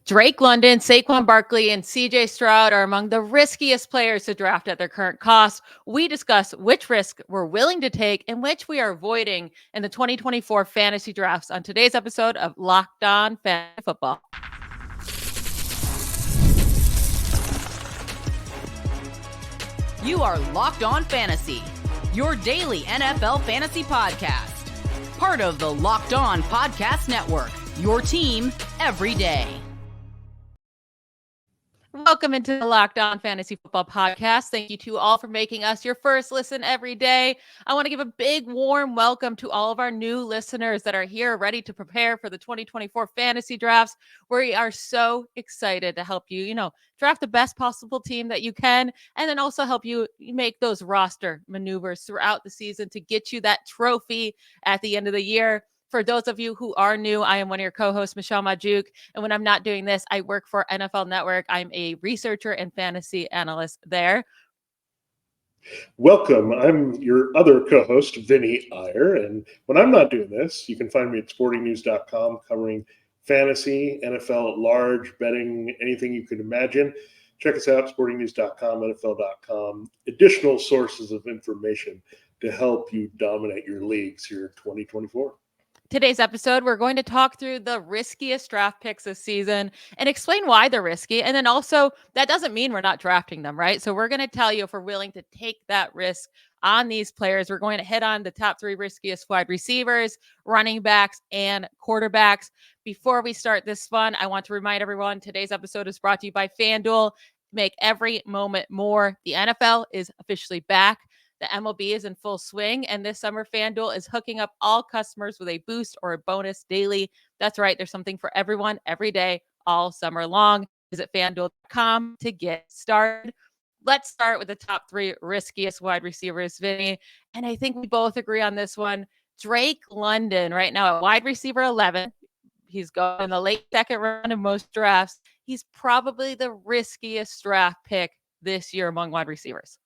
Drake London, Saquon Barkley, and CJ Stroud are among the riskiest players to draft at their current cost. We discuss which risk we're willing to take and which we are avoiding in the 2024 fantasy drafts on today's episode of Locked On Fantasy Football. You are Locked On Fantasy, your daily NFL fantasy podcast. Part of the Locked On Podcast Network, your team every day. Welcome into the Locked On Fantasy Football Podcast. Thank you to all for making us your first listen every day. I want to give a big, warm welcome to all of our new listeners that are here ready to prepare for the 2024 fantasy drafts. We are so excited to help you, draft the best possible team that you can, and then also help you make those roster maneuvers throughout the season to get you that trophy at the end of the year. For those of you who are new, I am one of your co-hosts, Michelle Magdziuk. And when I'm not doing this, I work for NFL Network. I'm a researcher and fantasy analyst there. Welcome. I'm your other co-host, Vinnie Iyer. And when I'm not doing this, you can find me at sportingnews.com covering fantasy, NFL at large, betting, anything you could imagine. Check us out, sportingnews.com, NFL.com. Additional sources of information to help you dominate your leagues here in 2024. Today's episode, we're going to talk through the riskiest draft picks this season and explain why they're risky. And then also, that doesn't mean we're not drafting them, right? So we're going to tell you if we're willing to take that risk on these players. We're going to hit on the top three riskiest wide receivers, running backs, and quarterbacks. Before we start this fun, I want to remind everyone today's episode is brought to you by FanDuel. Make every moment more. The NFL is officially back. The MLB is in full swing, and this summer, FanDuel is hooking up all customers with a boost or a bonus daily. That's right. There's something for everyone every day, all summer long. Visit FanDuel.com to get started. Let's start with the top three riskiest wide receivers, Vinny. And I think we both agree on this one. Drake London right now at wide receiver 11. He's going in the late second round of most drafts. He's probably the riskiest draft pick this year among wide receivers.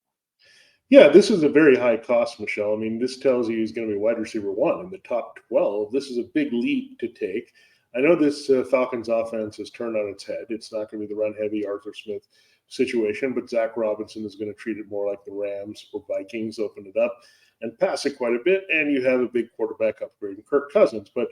Yeah, this is a very high cost, Michelle. I mean, this tells you he's going to be wide receiver 1 in the top 12. This is a big leap to take. I know this Falcons offense has turned on its head. It's not going to be the run-heavy Arthur Smith situation, but Zach Robinson is going to treat it more like the Rams or Vikings, open it up and pass it quite a bit, and you have a big quarterback upgrade in Kirk Cousins. But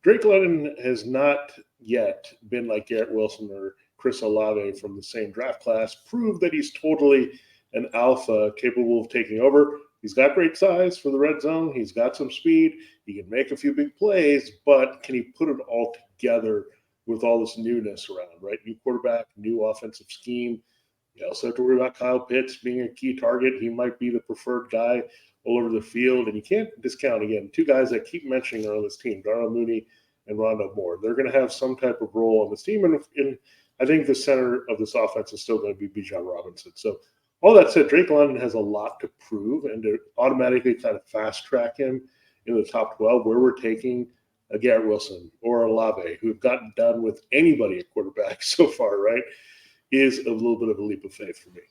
Drake London has not yet been like Garrett Wilson or Chris Olave from the same draft class, proved that he's totally an alpha capable of taking over. He's got great size for the red zone. He's got some speed. He can make a few big plays, but can he put it all together with all this newness around, right? New quarterback, new offensive scheme. You also have to worry about Kyle Pitts being a key target. He might be the preferred guy all over the field. And you can't discount, again, two guys that keep mentioning are on this team, Darnell Mooney and Rondale Moore. They're going to have some type of role on this team. And I think the center of this offense is still going to be Bijan Robinson. So all that said, Drake London has a lot to prove, and to automatically kind of fast track him in the top 12, where we're taking a Garrett Wilson or a Olave, who have gotten done with anybody at quarterback so far, right, is a little bit of a leap of faith for me.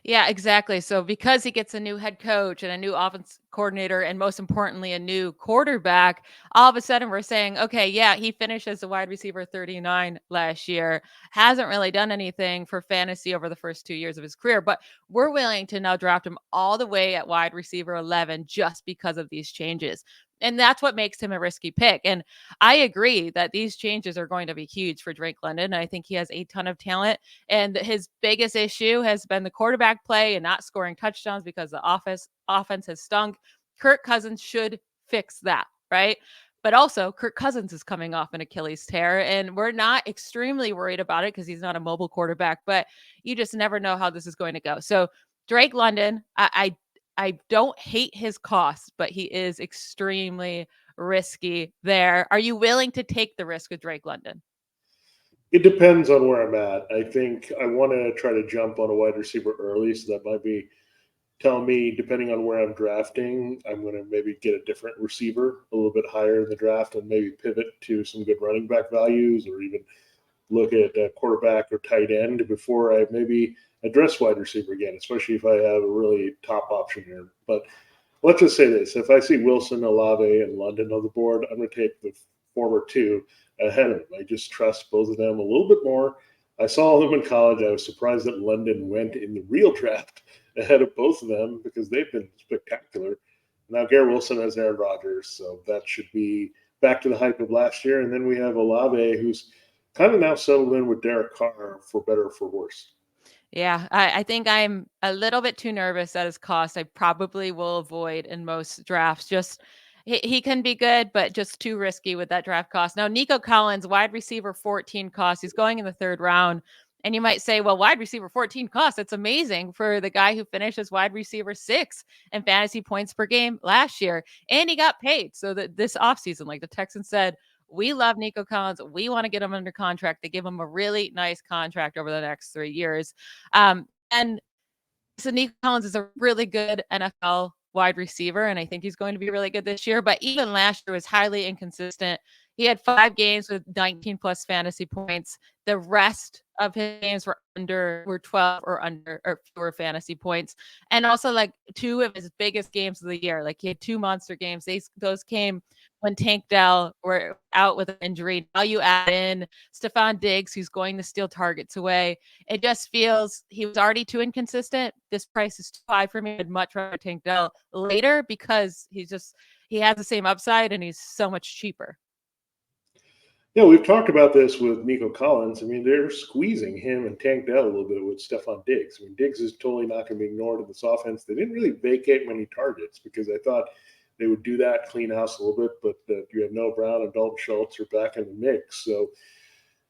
Yeah, exactly. So because he gets a new head coach and a new offense coordinator, and most importantly, a new quarterback, all of a sudden we're saying, okay, yeah, he finished as a wide receiver 39 last year, hasn't really done anything for fantasy over the first 2 years of his career, but we're willing to now draft him all the way at wide receiver 11 just because of these changes. And that's what makes him a risky pick. And I agree that these changes are going to be huge for Drake London. I think he has a ton of talent. And his biggest issue has been the quarterback play and not scoring touchdowns because the offense has stunk. Kirk Cousins should fix that, right? But also, Kirk Cousins is coming off an Achilles tear, and we're not extremely worried about it because he's not a mobile quarterback, but you just never know how this is going to go. So Drake London, I don't hate his cost, but he is extremely risky there. Are you willing to take the risk with Drake London? It depends on where I'm at. I think I want to try to jump on a wide receiver early, so that might be telling me, depending on where I'm drafting, I'm going to maybe get a different receiver a little bit higher in the draft and maybe pivot to some good running back values, or even look at a quarterback or tight end before I maybe address wide receiver again, especially if I have a really top option here. But let's just say this. If I see Wilson, Olave, and London on the board, I'm going to take the former two ahead of him. I just trust both of them a little bit more. I saw them in college. I was surprised that London went in the real draft ahead of both of them because they've been spectacular. Now Garrett Wilson has Aaron Rodgers, so that should be back to the hype of last year. And then we have Olave, who's kind of now settled in with Derek Carr, for better or for worse. Yeah, I think I'm a little bit too nervous at his cost. I probably will avoid in most drafts. Just he can be good, but just too risky with that draft cost. Now, Nico Collins, wide receiver 14 cost. He's going in the third round. And you might say, well, wide receiver 14 cost. That's amazing for the guy who finished as wide receiver 6 in fantasy points per game last year. And he got paid. So that this offseason, like the Texans said, we love Nico Collins. We want to get him under contract. They give him a really nice contract over the next 3 years. And so Nico Collins is a really good NFL wide receiver, and I think he's going to be really good this year. But even last year was highly inconsistent. He had 5 games with 19 plus fantasy points. The rest of his games were 12 or under or fewer fantasy points. And also like 2 of his biggest games of the year. Like he had 2 monster games. Those came when Tank Dell were out with an injury. Now you add in Stephon Diggs, who's going to steal targets away. It just feels he was already too inconsistent. This price is too high for me. I'd much rather Tank Dell later because he has the same upside and he's so much cheaper. Yeah, we've talked about this with Nico Collins. I mean, they're squeezing him and Tank Dell a little bit with Stephon Diggs. I mean, Diggs is totally not going to be ignored in this offense. They didn't really vacate many targets because I thought they would do that, clean house a little bit, but you have Noah Brown and Dalton Schultz are back in the mix. So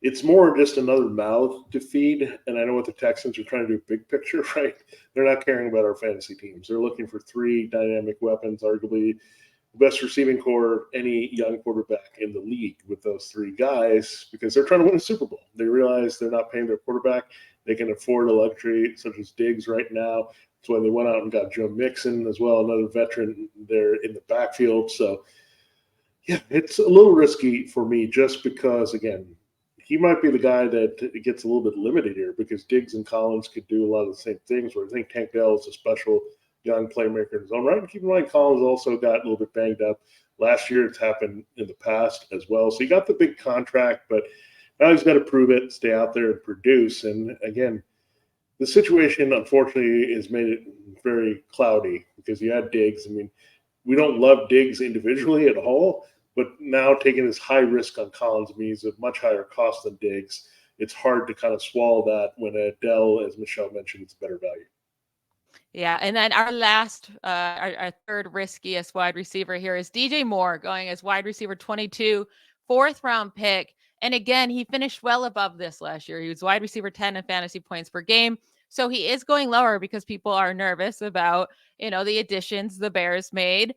it's more just another mouth to feed. And I know what the Texans are trying to do big picture, right? They're not caring about our fantasy teams. They're looking for 3 dynamic weapons, arguably the best receiving core of any young quarterback in the league with those 3 guys because they're trying to win a Super Bowl. They realize they're not paying their quarterback. They can afford a luxury such as Diggs right now. That's why they went out and got Joe Mixon as well, another veteran there in the backfield. So, yeah, it's a little risky for me just because, again, he might be the guy that gets a little bit limited here because Diggs and Collins could do a lot of the same things, where I think Tank Dell is a special young playmaker in his own right. And keep in mind, Collins also got a little bit banged up last year. It's happened in the past as well. So he got the big contract, but now he's got to prove it, stay out there and produce. And again, the situation, unfortunately, has made it very cloudy because you had Diggs. I mean, we don't love Diggs individually at all, but now taking this high risk on Collins means a much higher cost than Diggs. It's hard to kind of swallow that when Dell, as Michelle mentioned, it's better value. Yeah, and then our last, our third riskiest wide receiver here is DJ Moore going as wide receiver 22, 4th round pick. And again, he finished well above this last year. He was wide receiver 10 in fantasy points per game. So he is going lower because people are nervous about, the additions the Bears made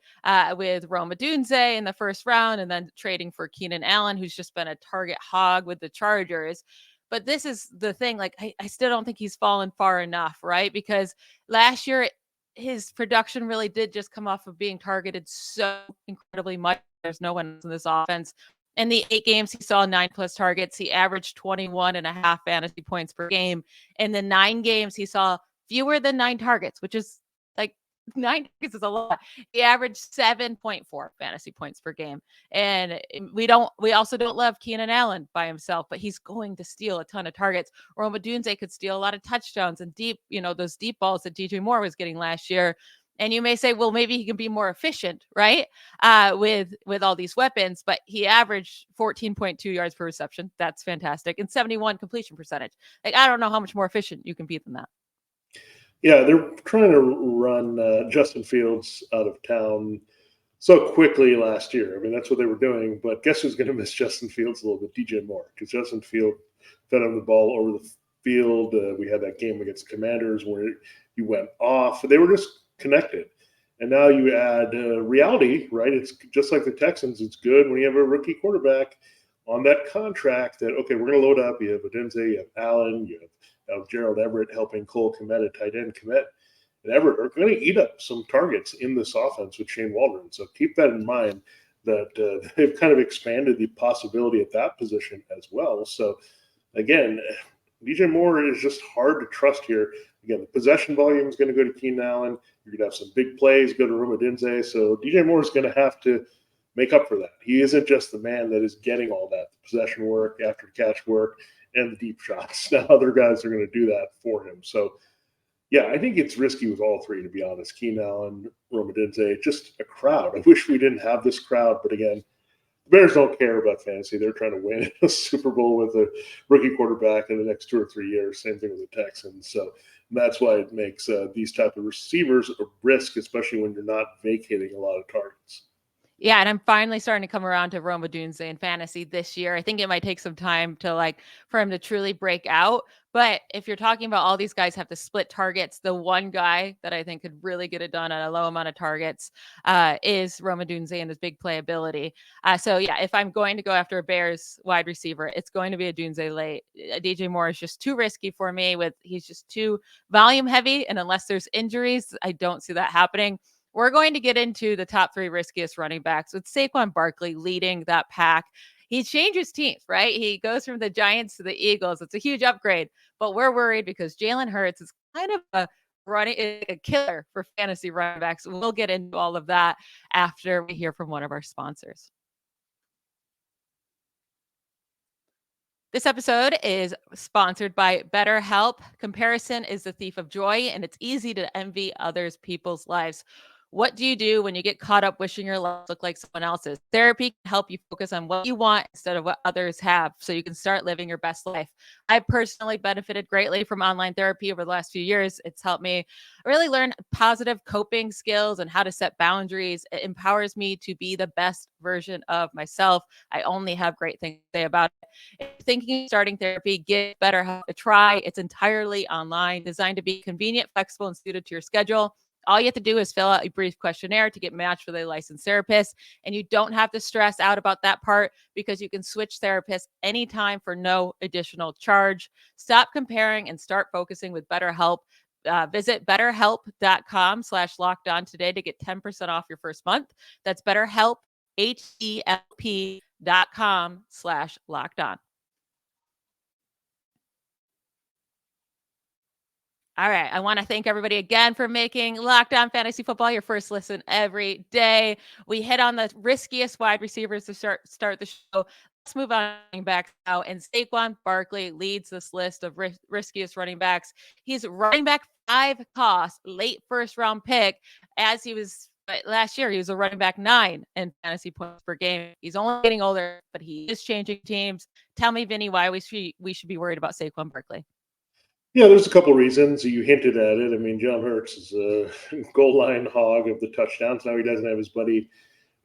with Rome Odunze in the first round and then trading for Keenan Allen, who's just been a target hog with the Chargers. But this is the thing, like, I still don't think he's fallen far enough, right? Because last year, his production really did just come off of being targeted so incredibly much. There's no one else in this offense. In the 8 games, he saw 9 plus targets. He averaged 21.5 fantasy points per game. In the 9 games, he saw fewer than 9 targets, which is like 9 targets is a lot. He averaged 7.4 fantasy points per game. And we also don't love Keenan Allen by himself, but he's going to steal a ton of targets. Rome Odunze could steal a lot of touchdowns and deep, those deep balls that DJ Moore was getting last year. And you may say, well, maybe he can be more efficient, right? With all these weapons, but he averaged 14.2 yards per reception. That's fantastic. And 71 completion percentage. Like, I don't know how much more efficient you can be than that. Yeah, they're trying to run Justin Fields out of town so quickly last year. I mean, that's what they were doing. But guess who's going to miss Justin Fields a little bit? DJ Moore, because Justin Fields fed him the ball over the field. We had that game against the Commanders where he went off. They were just connected. And now you add reality, right? It's just like the Texans. It's good when you have a rookie quarterback on that contract that, okay, we're going to load up. You have Odunze, you have Allen, you have Gerald Everett helping Cole Kmet, a tight end Kmet, and Everett are going to eat up some targets in this offense with Shane Waldron. So keep that in mind that they've kind of expanded the possibility at that position as well. So again, DJ Moore is just hard to trust here. Again, the possession volume is going to go to Keenan Allen. You're going to have some big plays go to Rome Odunze. So DJ Moore is going to have to make up for that. He isn't just the man that is getting all that possession work, after catch work, and the deep shots. Now other guys are going to do that for him. So, yeah, I think it's risky with all three, to be honest. Keenan Allen, Rome Odunze, just a crowd. I wish we didn't have this crowd, but again, the Bears don't care about fantasy. They're trying to win a Super Bowl with a rookie quarterback in the next 2 or 3 years. Same thing with the Texans. So that's why it makes these type of receivers a risk, especially when you're not vacating a lot of targets. Yeah, and I'm finally starting to come around to Rome Odunze in fantasy this year. I think it might take some time to for him to truly break out. But if you're talking about all these guys have to split targets, the one guy that I think could really get it done at a low amount of targets is Rome Odunze and his big playability. So yeah, if I'm going to go after a Bears wide receiver, it's going to be a Odunze late. DJ Moore is just too risky for me. He's just too volume heavy, and unless there's injuries, I don't see that happening. We're going to get into the top 3 riskiest running backs with Saquon Barkley leading that pack. He changes teams, right? He goes from the Giants to the Eagles. It's a huge upgrade, but we're worried because Jalen Hurts is kind of a killer for fantasy running backs. We'll get into all of that after we hear from one of our sponsors. This episode is sponsored by BetterHelp. Comparison is the thief of joy, and it's easy to envy others people's lives. What do you do when you get caught up wishing your life looked like someone else's? Therapy can help you focus on what you want instead of what others have, so you can start living your best life. I personally benefited greatly from online therapy over the last few years. It's helped me really learn positive coping skills and how to set boundaries. It empowers me to be the best version of myself. I only have great things to say about it. If you're thinking of starting therapy, give BetterHelp a try. It's entirely online, designed to be convenient, flexible, and suited to your schedule. All you have to do is fill out a brief questionnaire to get matched with a licensed therapist. And you don't have to stress out about that part because you can switch therapists anytime for no additional charge. Stop comparing and start focusing with BetterHelp. Visit betterhelp.com/lockedon today to get 10% off your first month. That's BetterHelp, HELP.com/lockedon. All right. I want to thank everybody again for making Locked On Fantasy Football your first listen every day. We hit on the riskiest wide receivers to start the show. Let's move on back now. And Saquon Barkley leads this list of riskiest running backs. He's running back 5 cost, late first round pick, as he was last year. He was a running back 9 in fantasy points per game. He's only getting older, but he is changing teams. Tell me, Vinny, why we should be worried about Saquon Barkley. Yeah, there's a couple reasons. You hinted at it. I mean, John Hurts is a goal line hog of the touchdowns. Now he doesn't have his buddy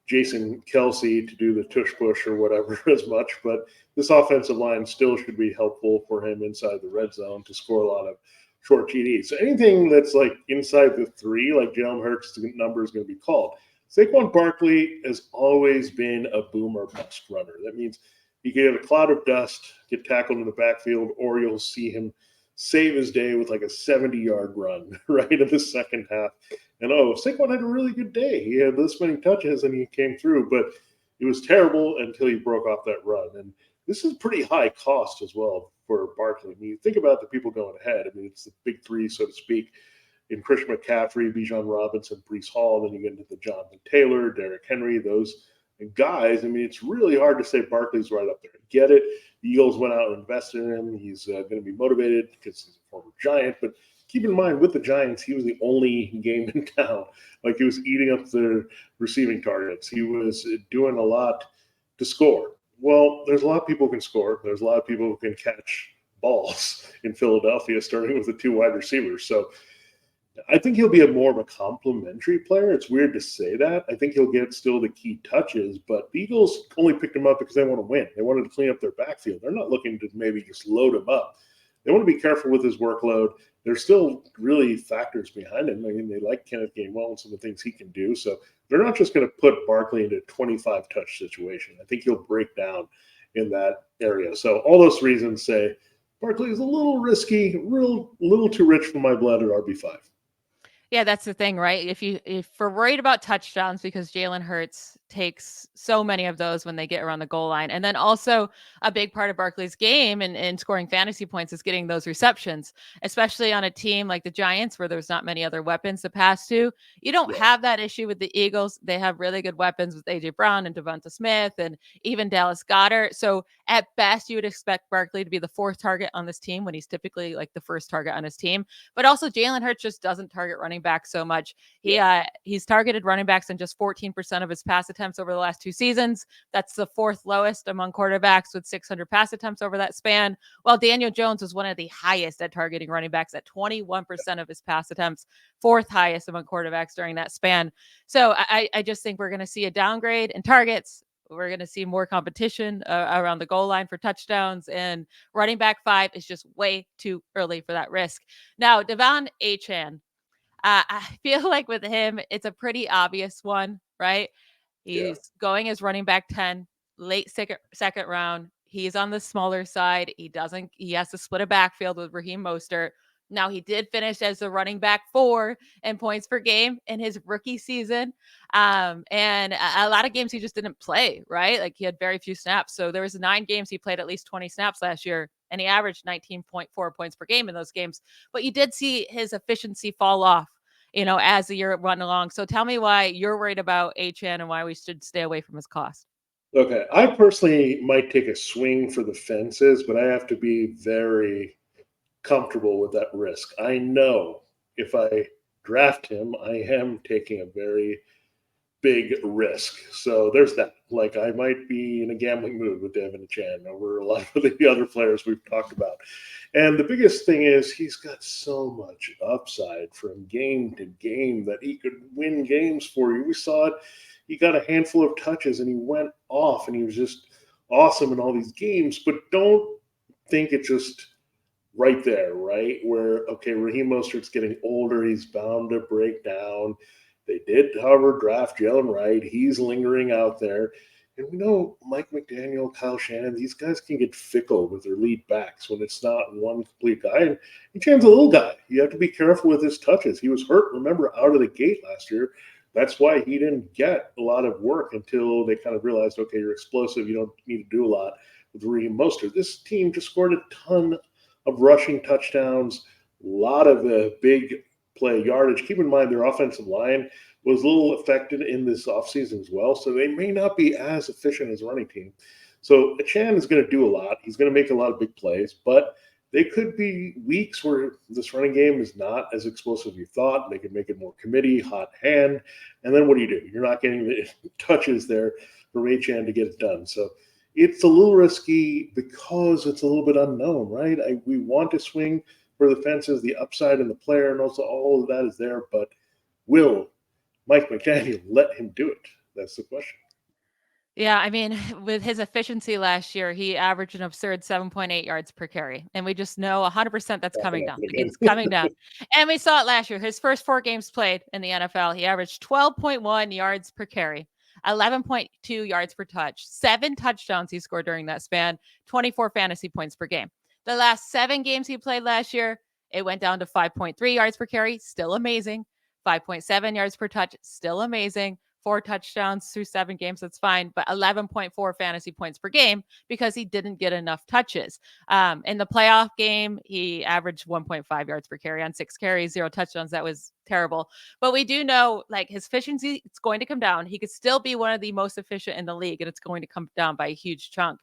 Jason Kelsey to do the tush push or whatever as much, but this offensive line still should be helpful for him inside the red zone to score a lot of short TDs. So anything that's like inside the 3, like Jalen Hurts' number is going to be called. Saquon Barkley has always been a boom or bust runner. That means he can get a cloud of dust, get tackled in the backfield, or you'll see him save his day with like a 70-yard run right in the second half. And Saquon had a really good day. He had this many touches and he came through, but it was terrible until he broke off that run. And this is pretty high cost as well for Barkley. I mean, you think about the people going ahead. I mean, it's the big 3, so to speak, in Christian McCaffrey, Bijan Robinson, Breece Hall. Then you get into the Jonathan Taylor, Derrick Henry, those guys. I mean, it's really hard to say Barkley's right up there. Get it. The Eagles went out and invested in him. He's going to be motivated because he's a former Giant. But keep in mind, with the Giants, he was the only game in town. Like, he was eating up the receiving targets. He was doing a lot to score. Well, there's a lot of people who can score. There's a lot of people who can catch balls in Philadelphia, starting with the 2 wide receivers. So I think he'll be more of a complimentary player. It's weird to say that. I think he'll get still the key touches, but the Eagles only picked him up because they want to win. They wanted to clean up their backfield. They're not looking to maybe just load him up. They want to be careful with his workload. There's still really factors behind him. I mean, they like Kenneth Gainwell and some of the things he can do. So they're not just going to put Barkley into a 25-touch situation. I think he'll break down in that area. So all those reasons say Barkley is a little risky, little too rich for my blood at RB5. Yeah, that's the thing, right? If we're worried about touchdowns because Jalen Hurts takes so many of those when they get around the goal line. And then also a big part of Barkley's game and scoring fantasy points is getting those receptions, especially on a team like the Giants where there's not many other weapons to pass to. You don't have that issue with the Eagles. They have really good weapons with A.J. Brown and Devonta Smith and even Dallas Goedert. So at best, you would expect Barkley to be the fourth target on this team when he's typically like the first target on his team. But also Jalen Hurts just doesn't target running back so much. He's targeted running backs in just 14% of his pass attempts over the last 2 seasons. That's the fourth lowest among quarterbacks with 600 pass attempts over that span, while Daniel Jones was one of the highest at targeting running backs at 21% of his pass attempts, fourth highest among quarterbacks during that span. So I just think we're going to see a downgrade in targets. We're going to see more competition around the goal line for touchdowns, and running back 5 is just way too early for that risk. Now, Devon Achane, I feel like with him, it's a pretty obvious one, right? He's going as running back 10, late second round. He's on the smaller side. He has to split a backfield with Raheem Mostert. Now, he did finish as a running back 4 in points per game in his rookie season. And a lot of games he just didn't play, right? Like he had very few snaps. So there was 9 games he played at least 20 snaps last year, and he averaged 19.4 points per game in those games. But you did see his efficiency fall off, as the year went along. So tell me why you're worried about Achane and why we should stay away from his cost. Okay. I personally might take a swing for the fences, but I have to be very comfortable with that risk. I know if I draft him, I am taking a very big risk. So there's that. Like I might be in a gambling mood with Devon Achane over a lot of the other players we've talked about. And the biggest thing is he's got so much upside from game to game that he could win games for you. We saw it. He got a handful of touches and he went off and he was just awesome in all these games. But don't think it's just right there, right? Where, okay, Raheem Mostert's getting older. He's bound to break down. They did, however, draft Jalen Wright. He's lingering out there. And we know Mike McDaniel, Kyle Shanahan, these guys can get fickle with their lead backs when it's not one complete guy. And Achane's a little guy. You have to be careful with his touches. He was hurt, remember, out of the gate last year. That's why he didn't get a lot of work until they kind of realized, okay, you're explosive. You don't need to do a lot with Raheem Mostert. This team just scored a ton of rushing touchdowns, a lot of big play yardage. Keep in mind their offensive line was a little affected in this offseason as well, so they may not be as efficient as a running team. So Achane is going to do a lot. He's going to make a lot of big plays, but they could be weeks where this running game is not as explosive as you thought. They could make it more committee, hot hand, and then what do? You're not getting the touches there for Achane to get it done. So it's a little risky because it's a little bit unknown, right? We want to swing for the fences, the upside in the player, and also all of that is there. But will Mike McDaniel let him do it? That's the question. Yeah, I mean, with his efficiency last year, he averaged an absurd 7.8 yards per carry. And we just know 100% that's coming down. It's coming down. And we saw it last year. His first 4 games played in the NFL, he averaged 12.1 yards per carry, 11.2 yards per touch, 7 touchdowns he scored during that span, 24 fantasy points per game. The last 7 games he played last year, it went down to 5.3 yards per carry, still amazing. 5.7 yards per touch, still amazing. 4 touchdowns through 7 games, that's fine, but 11.4 fantasy points per game because he didn't get enough touches. In the playoff game, he averaged 1.5 yards per carry on 6 carries, 0 touchdowns. That was terrible. But we do know, like, his efficiency, it's going to come down. He could still be one of the most efficient in the league, and it's going to come down by a huge chunk.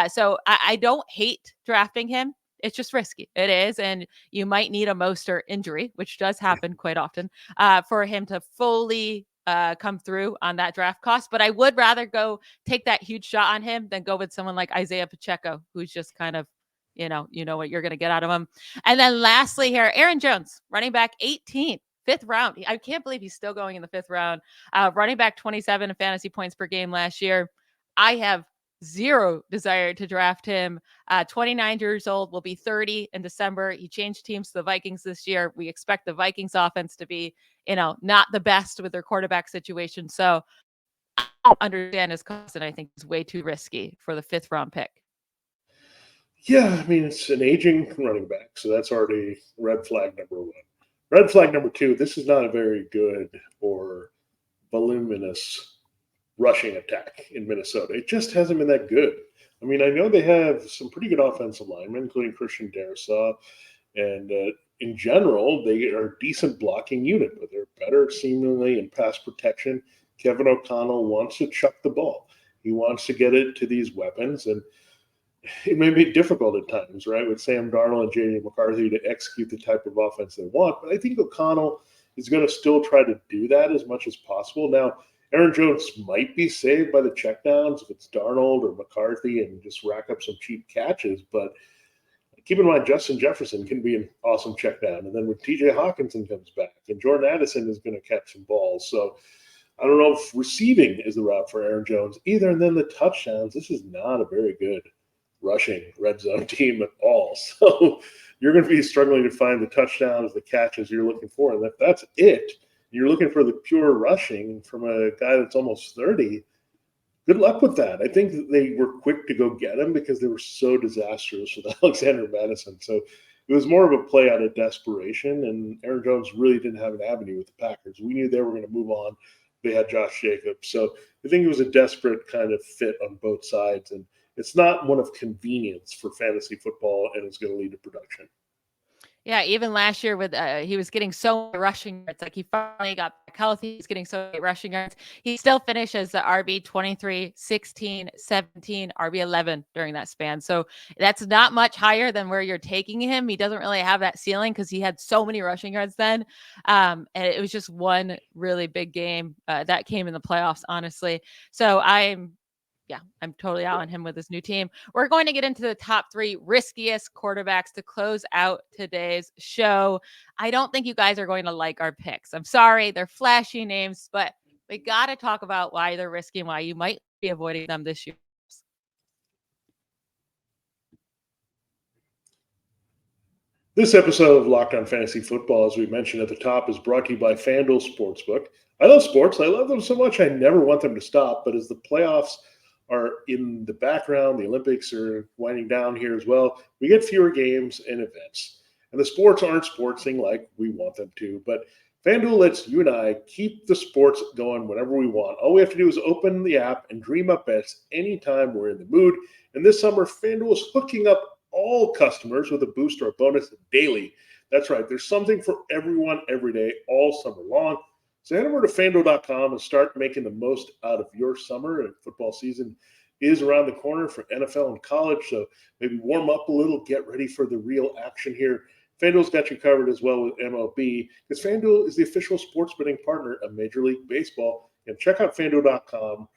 So I don't hate drafting him. It's just risky. It is. And you might need a Mostert injury, which does happen quite often, for him to fully come through on that draft cost. But I would rather go take that huge shot on him than go with someone like Isaiah Pacheco, who's just kind of, you know what you're going to get out of him. And then lastly here, Aaron Jones, running back 18, 5th round. I can't believe he's still going in the 5th round. Running back 27 in fantasy points per game last year. I have zero desire to draft him. 29 years old, will be 30 in December. He changed teams to the Vikings this year. We expect the Vikings offense to be, not the best with their quarterback situation. So I don't understand his cost, and I think it's way too risky for the 5th round pick. Yeah, I mean, it's an aging running back, so that's already red flag number 1. Red flag number 2, this is not a very good or voluminous rushing attack in Minnesota. It just hasn't been that good. I mean, I know they have some pretty good offensive linemen, including Christian Darrisaw, and in general, they are a decent blocking unit, but they're better seemingly in pass protection. Kevin O'Connell wants to chuck the ball. He wants to get it to these weapons, and it may be difficult at times, right, with Sam Darnold and J.J. McCarthy to execute the type of offense they want. But I think O'Connell is going to still try to do that as much as possible. Now, Aaron Jones might be saved by the checkdowns if it's Darnold or McCarthy and just rack up some cheap catches. But keep in mind, Justin Jefferson can be an awesome checkdown. And then when TJ Hawkinson comes back, and Jordan Addison is going to catch some balls. So I don't know if receiving is the route for Aaron Jones either. And then the touchdowns, this is not a very good rushing red zone team at all. So you're going to be struggling to find the touchdowns, the catches you're looking for. And if that's it, you're looking for the pure rushing from a guy that's almost 30, good luck with that. I think that they were quick to go get him because they were so disastrous with Alexander Madison. So it was more of a play out of desperation, and Aaron Jones really didn't have an avenue with the Packers. We knew they were going to move on. They had Josh Jacobs. So I think it was a desperate kind of fit on both sides, and it's not one of convenience for fantasy football, and it's going to lead to production. Yeah, even last year with he was getting so many rushing yards. Like he finally got back healthy. He's getting so many rushing yards. He still finishes the RB 23, 16, 17, RB 11 during that span. So that's not much higher than where you're taking him. He doesn't really have that ceiling because he had so many rushing yards then. And it was just one really big game that came in the playoffs, honestly. So I'm totally out on him with his new team. We're going to get into the top 3 riskiest quarterbacks to close out today's show. I don't think you guys are going to like our picks. I'm sorry. They're flashy names, but we got to talk about why they're risky and why you might be avoiding them this year. This episode of Locked On Fantasy Football, as we mentioned at the top, is brought to you by FanDuel Sportsbook. I love sports. I love them so much I never want them to stop, but as the playoffs are in the background, the Olympics are winding down here as well, we get fewer games and events. And the sports aren't sportsing like we want them to, but FanDuel lets you and I keep the sports going whenever we want. All we have to do is open the app and dream up bets anytime we're in the mood. And this summer, FanDuel is hooking up all customers with a boost or a bonus daily. That's right. There's something for everyone every day, all summer long. So head over to FanDuel.com and start making the most out of your summer. And football season is around the corner for NFL and college. So maybe warm up a little, get ready for the real action here. FanDuel's got you covered as well with MLB because FanDuel is the official sports betting partner of Major League Baseball. And check out FanDuel.com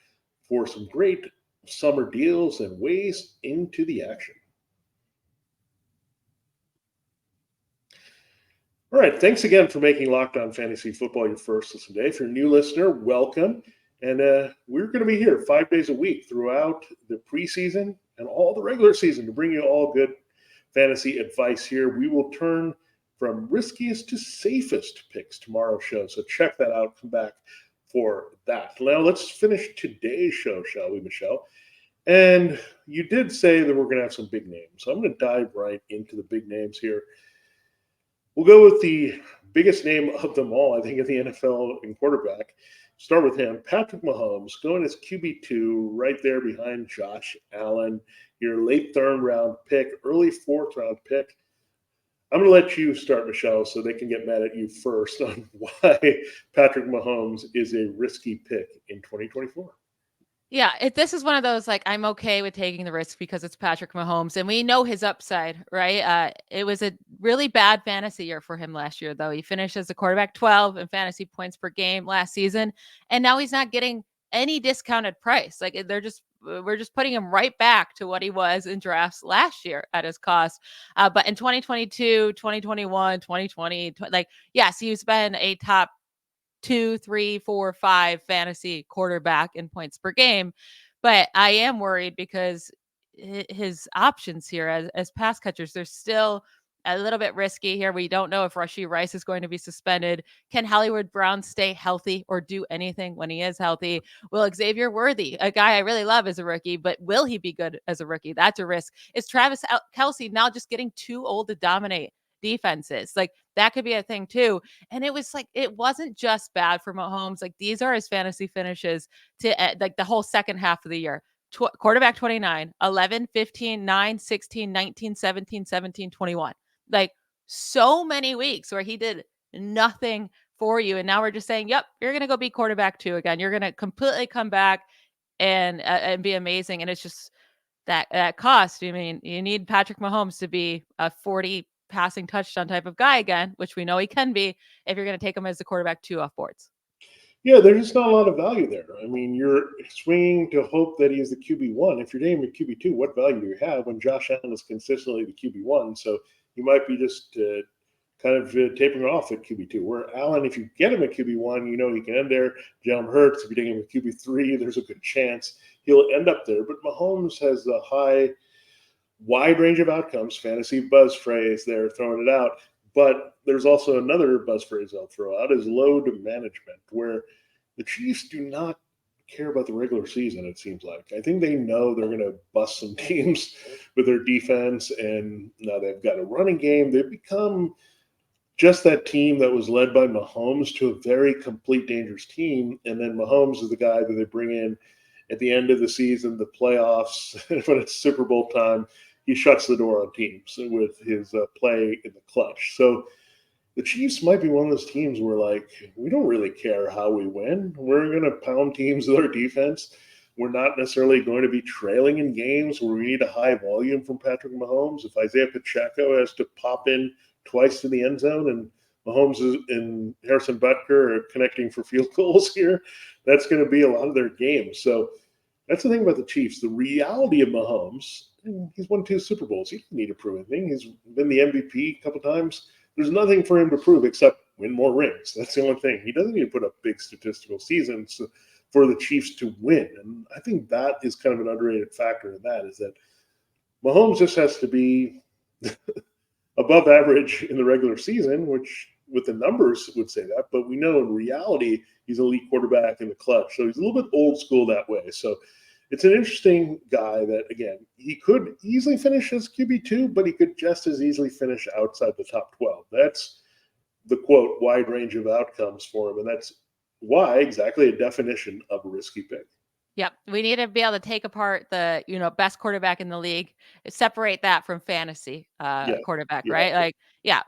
for some great summer deals and ways into the action. All right, thanks again for making Locked On Fantasy Football your first listen today. If you're a new listener, welcome. And we're going to be here 5 days a week throughout the preseason and all the regular season to bring you all good fantasy advice here. We will turn from riskiest to safest picks tomorrow's show. So check that out. Come back for that. Now let's finish today's show, shall we, Michelle? And you did say that we're going to have some big names. So I'm going to dive right into the big names here. We'll go with the biggest name of them all, I think, in the NFL in quarterback. Start with him, Patrick Mahomes, going as QB2, right there behind Josh Allen, your late third-round pick, early fourth-round pick. I'm going to let you start, Michelle, so they can get mad at you first on why Patrick Mahomes is a risky pick in 2024. Yeah, this is one of those, like, I'm okay with taking the risk because it's Patrick Mahomes, and we know his upside, right? It was a really bad fantasy year for him last year, though. He finished as a quarterback 12 in fantasy points per game last season, and now he's not getting any discounted price. Like, we're just putting him right back to what he was in drafts last year at his cost. But in 2022, 2021, 2020, yes, he's been a top 2, 3, 4, 5 fantasy quarterback in points per game. But I am worried because his options here as pass catchers, they're still a little bit risky here. We don't know if Rashee Rice is going to be suspended. Can Hollywood Brown stay healthy or do anything when he is healthy? Will Xavier Worthy, a guy I really love as a rookie, but will he be good as a rookie? That's a risk. Is Travis Kelce now just getting too old to dominate defenses. Like that could be a thing too. And it was like, it wasn't just bad for Mahomes. Like these are his fantasy finishes to like the whole second half of the year. Quarterback 29, 11, 15, 9, 16, 19, 17, 17, 21. Like so many weeks where he did nothing for you. And now we're just saying, yep, you're going to go be quarterback 2 again. You're going to completely come back and be amazing. And it's just that cost. I mean, you need Patrick Mahomes to be a 40 passing touchdown type of guy again, which we know he can be if you're going to take him as the quarterback 2 off boards. Yeah, there's just not a lot of value there. I mean, you're swinging to hope that he's the QB1. If you're naming a QB2, what value do you have when Josh Allen is consistently the QB1? So you might be just kind of tapering off at QB2. Where Allen, if you get him at QB1, you know he can end there. Jalen Hurts, if you take him at QB3, there's a good chance he'll end up there. But Mahomes has a wide range of outcomes, fantasy buzz phrase there, throwing it out. But there's also another buzz phrase I'll throw out is load management, where the Chiefs do not care about the regular season, it seems like. I think they know they're going to bust some teams with their defense, and now they've got a running game. They've become just that team that was led by Mahomes to a very complete, dangerous team. And then Mahomes is the guy that they bring in at the end of the season, the playoffs, when it's Super Bowl time. He shuts the door on teams with his play in the clutch. So the Chiefs might be one of those teams where, like, we don't really care how we win. We're going to pound teams with our defense. We're not necessarily going to be trailing in games where we need a high volume from Patrick Mahomes. If Isaiah Pacheco has to pop in twice to the end zone and Mahomes and Harrison Butker are connecting for field goals here, that's going to be a lot of their games. So that's the thing about the Chiefs. The reality of Mahomes, he's won 2 Super Bowls. He doesn't need to prove anything. He's been the MVP a couple times. There's nothing for him to prove except win more rings. That's the only thing. He doesn't need to put up big statistical seasons for the Chiefs to win. And I think that is kind of an underrated factor in that, is that Mahomes just has to be above average in the regular season, which with the numbers would say that. But we know in reality, he's an elite quarterback in the clutch. So he's a little bit old school that way. So it's an interesting guy that, again, he could easily finish as QB2, but he could just as easily finish outside the top 12. That's the, quote, wide range of outcomes for him. And that's why exactly a definition of a risky pick. Yep. We need to be able to take apart the, best quarterback in the league, separate that from fantasy quarterback, right? Like,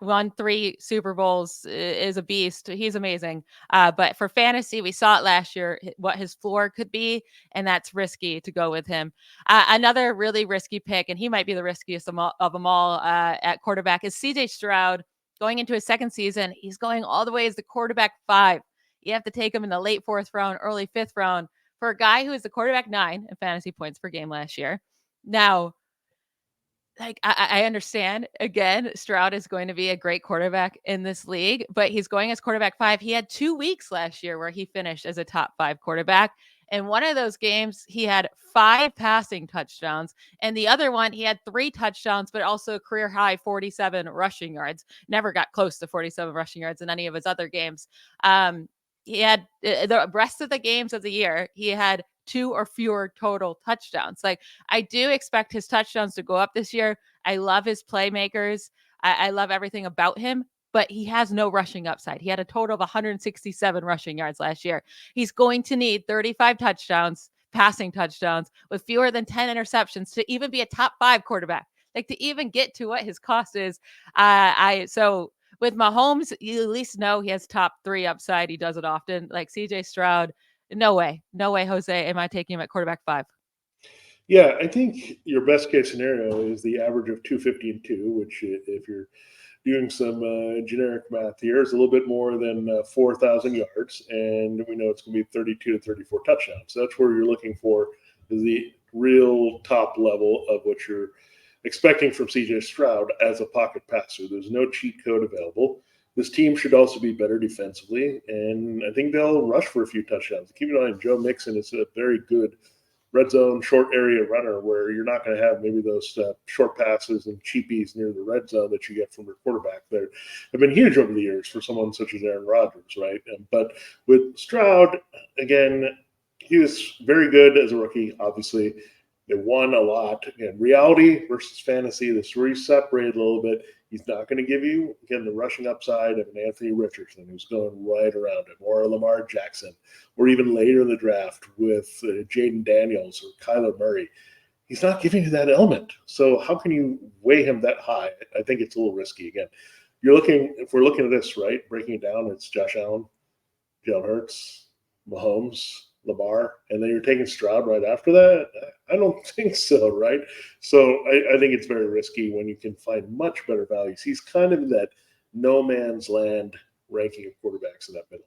won 3 Super Bowls, is a beast. He's amazing. But for fantasy, we saw it last year, what his floor could be, and that's risky to go with him. Another really risky pick, and he might be the riskiest of them all at quarterback, is CJ Stroud. Going into his second season, he's going all the way as the quarterback 5. You have to take him in the late 4th round, early 5th round. For a guy who is the quarterback 9 in fantasy points per game last year. Now, like, I understand, again, Stroud is going to be a great quarterback in this league, but he's going as quarterback 5. He had 2 weeks last year where he finished as a top 5 quarterback. And one of those games, he had 5 passing touchdowns. And the other one, he had 3 touchdowns, but also career high 47 rushing yards. Never got close to 47 rushing yards in any of his other games. He had the rest of the games of the year, he had 2 or fewer total touchdowns. Like, I do expect his touchdowns to go up this year. I love his playmakers. I love everything about him, but he has no rushing upside. He had a total of 167 rushing yards last year. He's going to need 35 touchdowns, passing touchdowns, with fewer than 10 interceptions to even be a top 5 quarterback. Like, to even get to what his cost is. With Mahomes, you at least know he has top 3 upside. He does it often. Like CJ Stroud, no way, Jose, am I taking him at quarterback 5? Yeah, I think your best case scenario is the average of 250 and 2, which, if you're doing some generic math here, is a little bit more than 4,000 yards. And we know it's going to be 32 to 34 touchdowns. So that's where you're looking for, is the real top level of what you're expecting from CJ Stroud as a pocket passer. There's no cheat code available. This team should also be better defensively, and I think they'll rush for a few touchdowns. Keep in mind, Joe Mixon is a very good red zone, short area runner, where you're not going to have maybe those short passes and cheapies near the red zone that you get from your quarterback. There have been huge over the years for someone such as Aaron Rodgers, right? But with Stroud, again, he was very good as a rookie, obviously. They won a lot. Again, reality versus fantasy, this is where you separate a little bit. He's not going to give you, again, the rushing upside of an Anthony Richardson who's going right around him, or Lamar Jackson, or even later in the draft with Jaden Daniels or Kyler Murray. He's not giving you that element. So how can you weigh him that high? I think it's a little risky. Again, if we're looking at this, right, breaking it down, it's Josh Allen, Jalen Hurts, Mahomes, Lamar, and then you're taking Stroud right after that? I don't think so, right? So I think it's very risky when you can find much better values. He's kind of in that no man's land ranking of quarterbacks in that middle.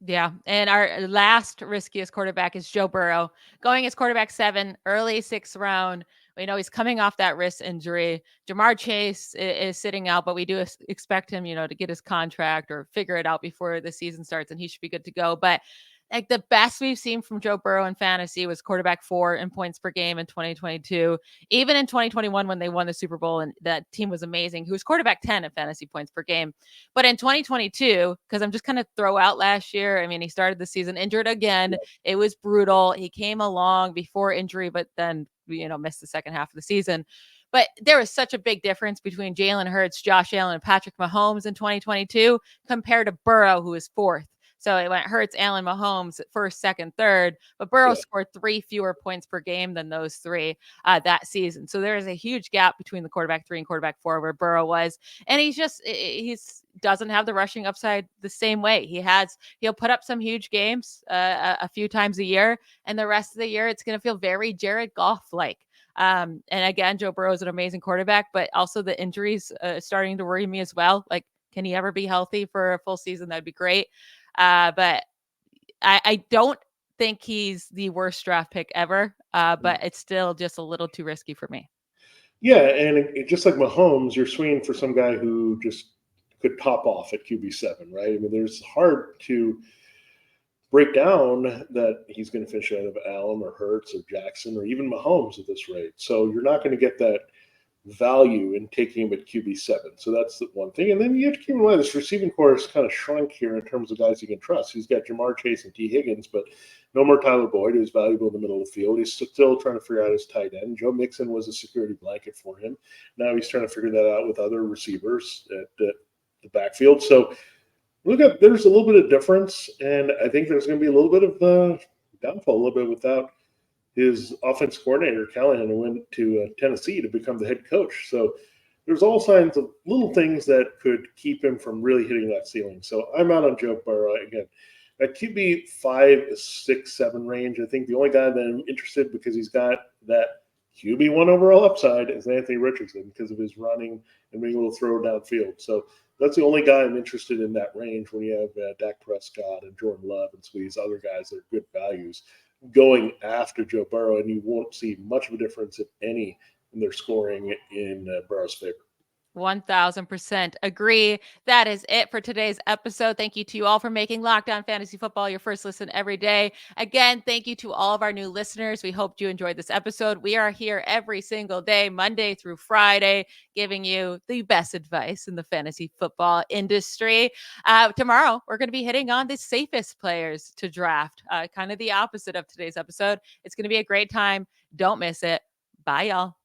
Yeah. And our last riskiest quarterback is Joe Burrow, going as quarterback 7, early 6th round. We know he's coming off that wrist injury. Jamar Chase is sitting out, but we do expect him, to get his contract or figure it out before the season starts, and he should be good to go. But like the best we've seen from Joe Burrow in fantasy was quarterback 4 in points per game in 2022. Even in 2021, when they won the Super Bowl and that team was amazing, he was quarterback 10 in fantasy points per game. But in 2022, because I'm just kind of throw out last year, I mean, he started the season injured again. It was brutal. He came along before injury, but then, missed the second half of the season. But there was such a big difference between Jalen Hurts, Josh Allen, and Patrick Mahomes in 2022 compared to Burrow, who was 4th. So it went Hurts, Allen, Mahomes, 1st, 2nd, 3rd. But Burrow scored 3 fewer points per game than those 3 that season. So there is a huge gap between the quarterback 3 and quarterback 4 where Burrow was. And he's doesn't have the rushing upside the same way. He'll put up some huge games a few times a year. And the rest of the year, it's going to feel very Jared Goff-like. And again, Joe Burrow is an amazing quarterback, but also the injuries starting to worry me as well. Like, can he ever be healthy for a full season? That'd be great. But I don't think he's the worst draft pick ever, but it's still just a little too risky for me. Yeah, and just like Mahomes, you're swinging for some guy who just could pop off at QB7, right? I mean, there's hard to break down that he's going to finish out of Allen or Hurts or Jackson or even Mahomes at this rate. So you're not going to get that value in taking him at QB7. So that's the one thing. And then you have to keep in mind this receiving core is kind of shrunk here in terms of guys you can trust. He's got Jamar Chase and T. Higgins, but no more Tyler Boyd, who's valuable in the middle of the field. He's still trying to figure out his tight end. Joe Mixon was a security blanket for him. Now he's trying to figure that out with other receivers at the backfield. So there's a little bit of difference, and I think there's going to be a little bit of downfall, a little bit without his offense coordinator, Callahan, who went to Tennessee to become the head coach. So there's all signs of little things that could keep him from really hitting that ceiling. So I'm out on Joe Burrow. Again, that QB 5, 6, 7 range, I think the only guy that I'm interested because he's got that QB1 overall upside is Anthony Richardson because of his running and being able to throw downfield. So that's the only guy I'm interested in that range when you have Dak Prescott and Jordan Love and some of these other guys that are good values going after Joe Burrow, and you won't see much of a difference, if any, in their scoring in Burrow's favor. 1000% agree. That is it for today's episode. Thank you to you all for making Locked On Fantasy Football your first listen every day. Again, thank you to all of our new listeners. We hope you enjoyed this episode. We are here every single day, Monday through Friday, giving you the best advice in the fantasy football industry. Tomorrow, we're going to be hitting on the safest players to draft, kind of the opposite of today's episode. It's going to be a great time. Don't miss it. Bye, y'all.